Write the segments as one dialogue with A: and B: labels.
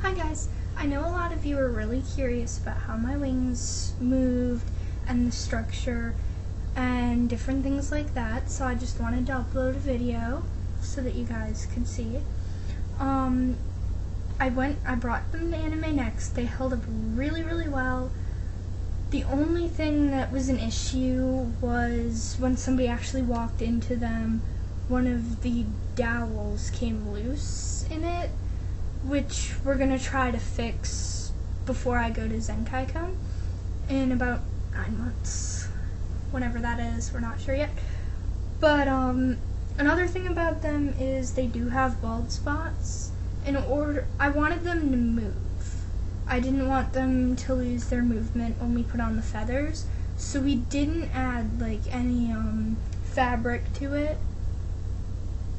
A: Hi guys, I know a lot of you are really curious about how my wings moved and the structure and different things like that, so I just wanted to upload a video so that you guys could see it. I brought them to Anime Next. They held up really well. The only thing that was an issue was when somebody actually walked into them, one of the dowels came loose in it, which we're going to try to fix before I go to Zenkai-Con in about 9 months. Whenever that is, we're not sure yet. But another thing about them is they do have bald spots. I wanted them to move. I didn't want them to lose their movement when we put on the feathers, so we didn't add like any fabric to it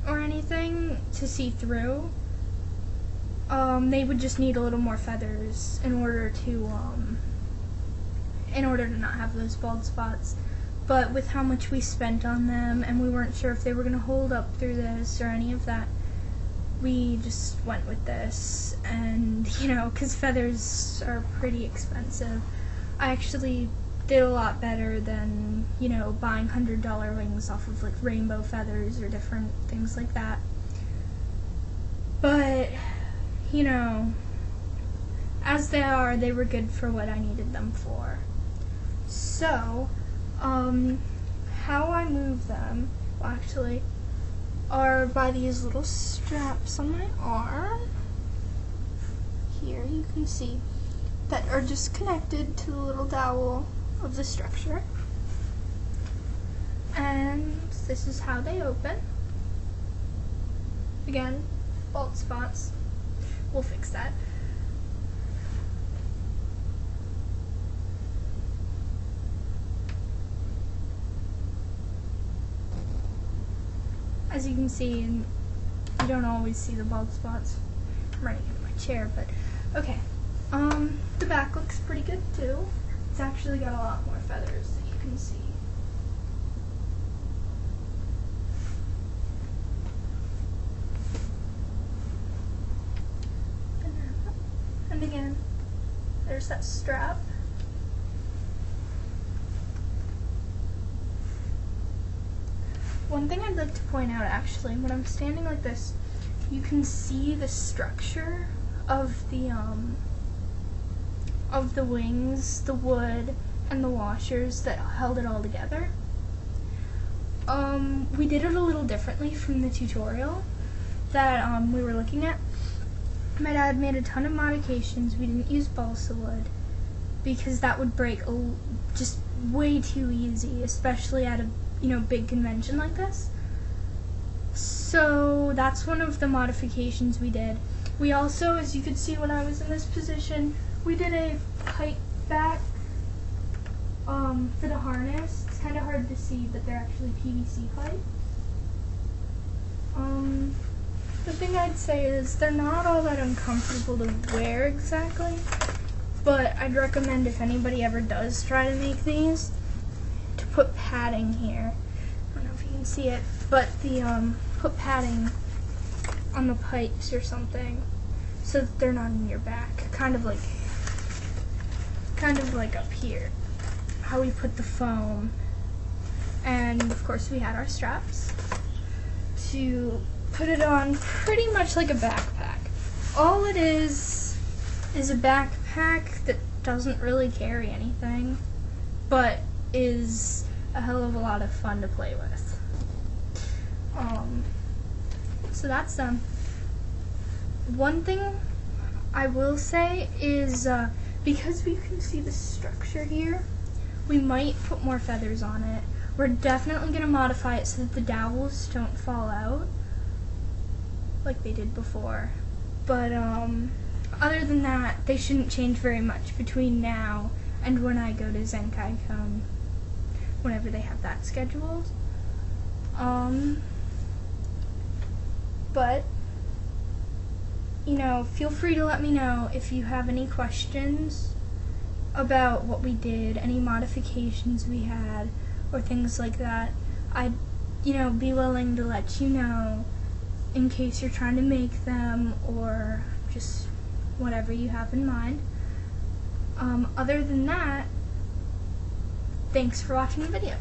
A: or anything to see through. They would just need a little more feathers in order to not have those bald spots. But with how much we spent on them, and we weren't sure if they were going to hold up through this or any of that, we just went with this. And, you know, because feathers are pretty expensive, I actually did a lot better than, you know, buying $100 wings off of like rainbow feathers or different things like that. But, you know, as they are, they were good for what I needed them for. So, how I move them, well, actually, are by these little straps on my arm. Here you can see that are just connected to the little dowel of the structure. And this is how they open. Again, bald spots. We'll fix that. As you can see, and you don't always see the bald spots. I'm running into my chair, but okay. The back looks pretty good too. It's actually got a lot more feathers that you can see. And again, there's that strap. One thing I'd like to point out, actually, when I'm standing like this, you can see the structure of the wings, the wood, and the washers that held it all together. We did it a little differently from the tutorial that we were looking at. My dad made a ton of modifications. We didn't use balsa wood because that would break just way too easy, especially at a big convention like this. So that's one of the modifications we did. We also, as you could see when I was in this position, we did a pipe back for the harness. It's kind of hard to see, but they're actually PVC pipe. The thing I'd say is they're not all that uncomfortable to wear exactly, but I'd recommend if anybody ever does try to make these, to put padding here. I don't know if you can see it, but put padding on the pipes or something so that they're not in your back. Kind of like up here, how we put the foam. And of course we had our straps to put it on pretty much like a backpack. All it is a backpack that doesn't really carry anything, but is a hell of a lot of fun to play with. So that's them. One thing I will say is because we can see the structure here, we might put more feathers on it. We're definitely going to modify it so that the dowels don't fall out like they did before. But other than that, they shouldn't change very much between now and when I go to Zenkai-Con, whenever they have that scheduled. But, feel free to let me know if you have any questions about what we did, any modifications we had, or things like that. I'd, be willing to let you know in case you're trying to make them, or just whatever you have in mind. Other than that, thanks for watching the video.